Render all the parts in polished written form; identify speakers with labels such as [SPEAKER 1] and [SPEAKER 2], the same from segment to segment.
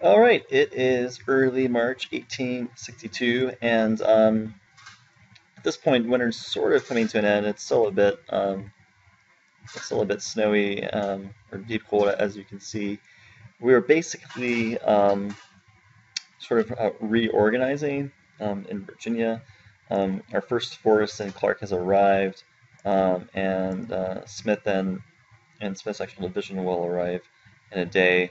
[SPEAKER 1] All right, it is early March 1862, and at this point, winter's sort of coming to an end. It's still a bit snowy or deep cold, as you can see. We're basically sort of reorganizing in Virginia. Our first force in Clark has arrived, and Smith's actual division will arrive in a day.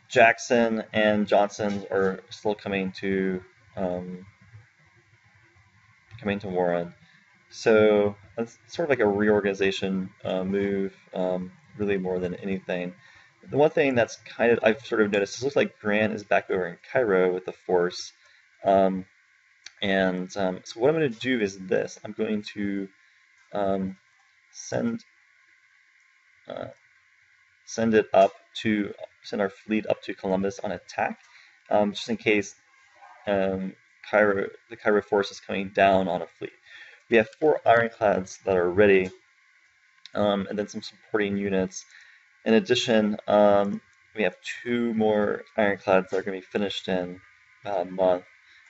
[SPEAKER 1] Jackson and Johnson are still um, coming to Warren. So it's sort of like a reorganization move, really more than anything. The one thing that's I've sort of noticed, it looks like Grant is back over in Cairo with the force. Um, so what I'm going to do is this. I'm going to um, send uh, send our fleet up to Columbus on attack, just in case um, the Cairo force is coming down on a fleet. We have 4 ironclads that are ready, and then some supporting units. In addition, we have 2 more ironclads that are going to be finished in about a month,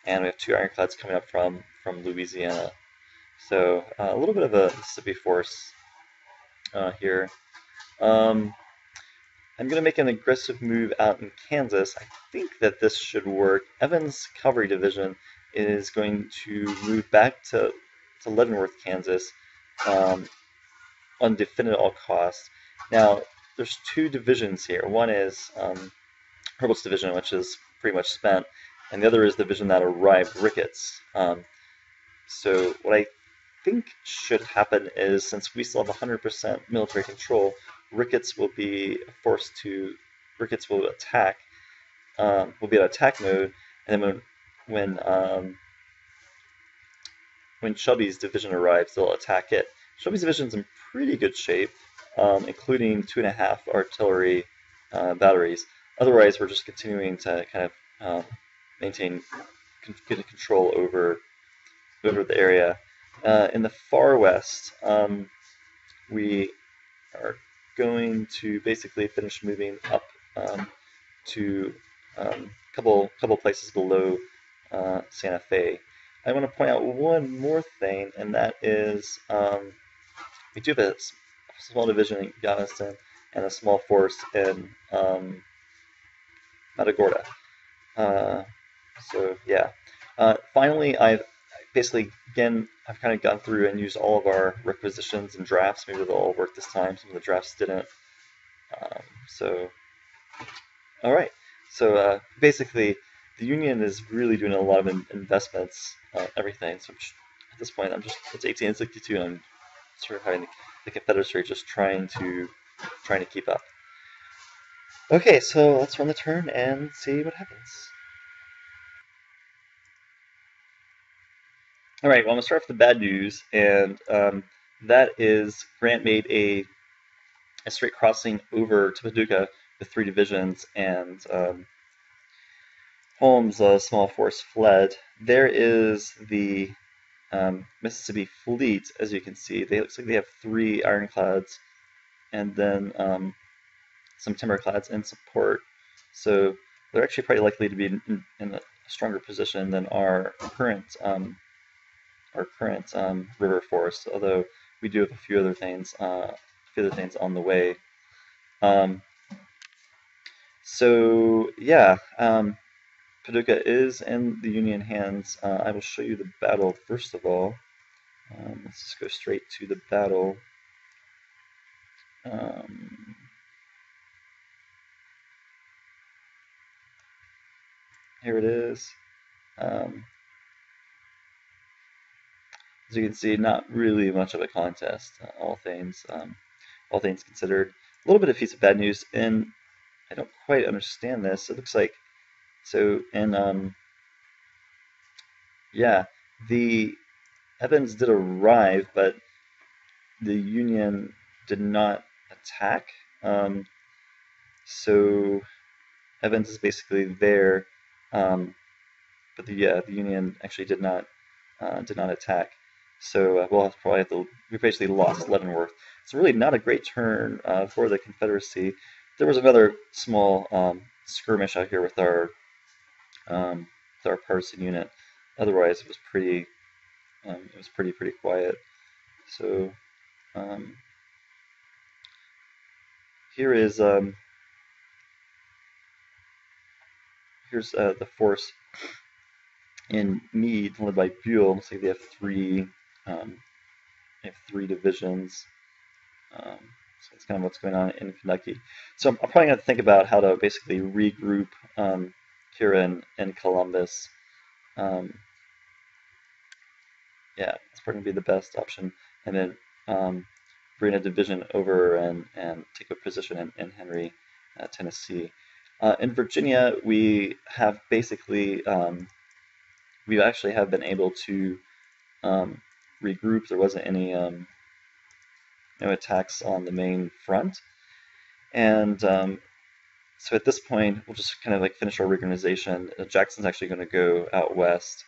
[SPEAKER 1] and we have 2 ironclads coming up from Louisiana. So a little bit of a Mississippi force here. Um, I'm going to make an aggressive move out in Kansas. I think that this should work. Evans' Cavalry Division is going to move back to Leavenworth, Kansas, undefended at all costs. Now, there's 2 divisions here. One is Herbert's division, which is pretty much spent, and the other is the division that arrived, Ricketts. So what I think should happen is, since we still have 100% military control, Ricketts will be Ricketts will attack, will be in attack mode, and then when Shelby's division arrives, they'll attack it. Shelby's division's in pretty good shape, including 2.5 artillery batteries. Otherwise, we're just continuing to kind of maintain good control over the area. In the far west, we are going to basically finish moving up to a couple places below Santa Fe. I want to point out one more thing, and that is we do have a small division in Galveston and a small force in Matagorda. So yeah. Finally, I've kind of gone through and used all of our requisitions and drafts. Maybe they'll all work this time. Some of the drafts didn't. All right. So basically, the Union is really doing a lot of investments, everything. So at this point, it's 1862, and I'm sort of having the Confederacy just trying to keep up. Okay, so let's run the turn and see what happens. All right, well, I'm going to start with the bad news, and that is Grant made a straight crossing over to Paducah with 3 divisions, and Holmes' small force fled. There is the Mississippi fleet, as you can see. Looks like they have 3 ironclads, and then some timberclads in support. So they're actually probably likely to be in a stronger position than our current river force, although we do have a few other things on the way. So yeah, Paducah is in the Union hands. I will show you the battle first of all. Let's just go straight to the battle. Here it is. As you can see, not really much of a contest, all things considered. A little bit of piece of bad news, and I don't quite understand this. It looks like, the Evans did arrive, but the Union did not attack. So Evans is basically there, but the Union actually did not attack. So we basically lost Leavenworth. It's really not a great turn for the Confederacy. There was another small skirmish out here um, with our partisan unit. Otherwise, it was pretty quiet. So um, here is here's the force in Meade, led by Buell. Looks like um, they have three divisions. So that's kind of what's going on in Kentucky. So I'm probably going to think about how to basically regroup here in Columbus. Um, yeah, it's probably going to be the best option. And then bring a division over and take a position in Henry, Tennessee. In Virginia, we have basically we actually have been able to regroup. There wasn't any no attacks on the main front, and so at this point we'll just kind of like finish our reorganization. Jackson's actually going to go out west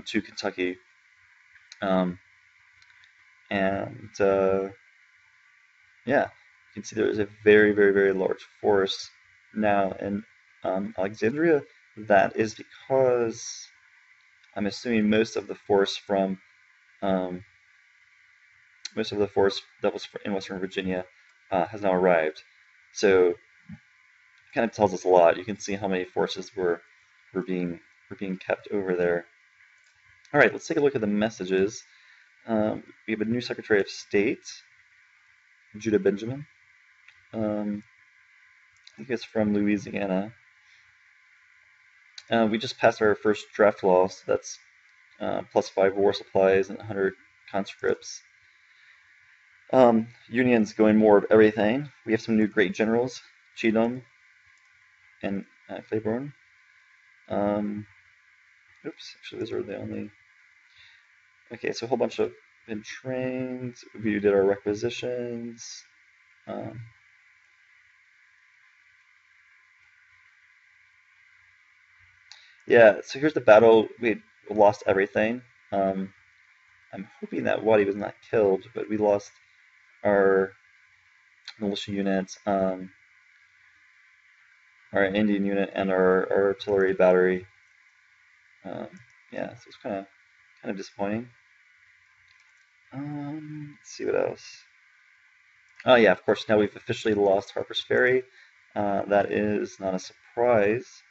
[SPEAKER 1] to Kentucky, and yeah, you can see there is a very large force now in Alexandria. That is because I'm assuming most of the force um, that was in Western Virginia has now arrived. So it kind of tells us a lot. You can see how many forces were being kept over there. All right, let's take a look at the messages. We have a new Secretary of State, Judah Benjamin. I think it's from Louisiana. We just passed our first draft law, so that's +5 war supplies and 100 conscripts. Unions going more of everything. We have some new great generals, Cheatham and Claiborne. Oops, actually those are the only. Okay, so a whole bunch of been trained. We did our requisitions. Yeah, so here's the battle. We lost everything. I'm hoping that Waddy was not killed, but we lost our militia unit, our Indian unit, and our artillery battery. Yeah, so it's kind of disappointing. Let's see what else. Oh yeah, of course, now we've officially lost Harper's Ferry. That is not a surprise.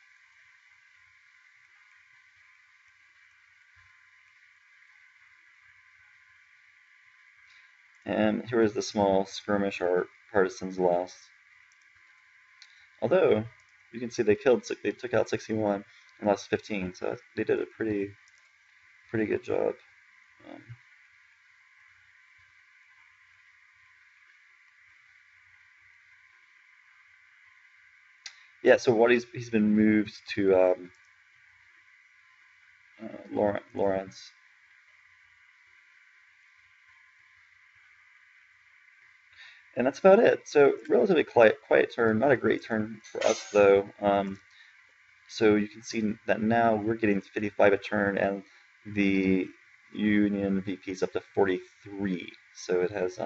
[SPEAKER 1] And here is the small skirmish our partisans lost. Although, you can see they took out 61 and lost 15, so they did a pretty good job. Yeah, so what he's been moved to Lawrence. And that's about it. So relatively quiet turn, not a great turn for us though. So you can see that now we're getting 55 a turn, and the Union VP is up to 43. So it has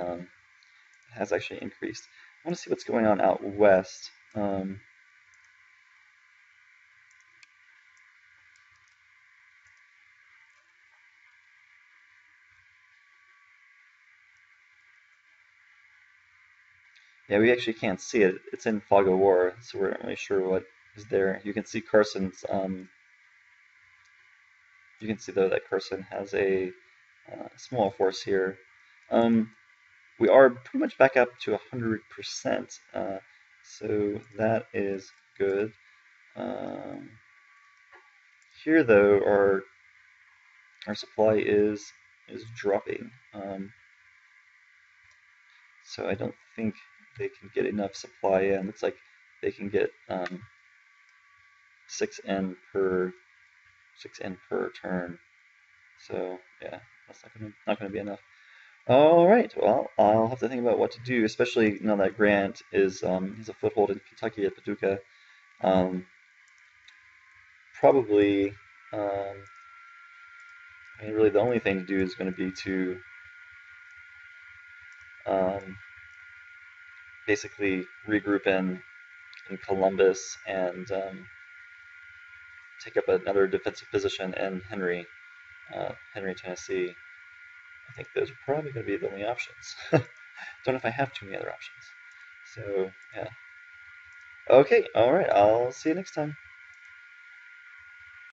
[SPEAKER 1] actually increased. I want to see what's going on out west. Yeah, we actually can't see it. It's in fog of war, so we're not really sure what is there. You can see Carson's. You can see though that Carson has a small force here. We are pretty much back up to 100%, so that is good. Here though, our supply is dropping. So I don't think they can get enough supply in. Looks like they can get 6N per turn. So yeah, that's not gonna be enough. All right. Well, I'll have to think about what to do, especially now that Grant is has a foothold in Kentucky at Paducah. Probably. I mean, really, the only thing to do is going to be to basically regroup in Columbus and take up another defensive position in Henry, Tennessee. I think those are probably going to be the only options. Don't know if I have too many other options. So, yeah. Okay, alright, I'll see you next time.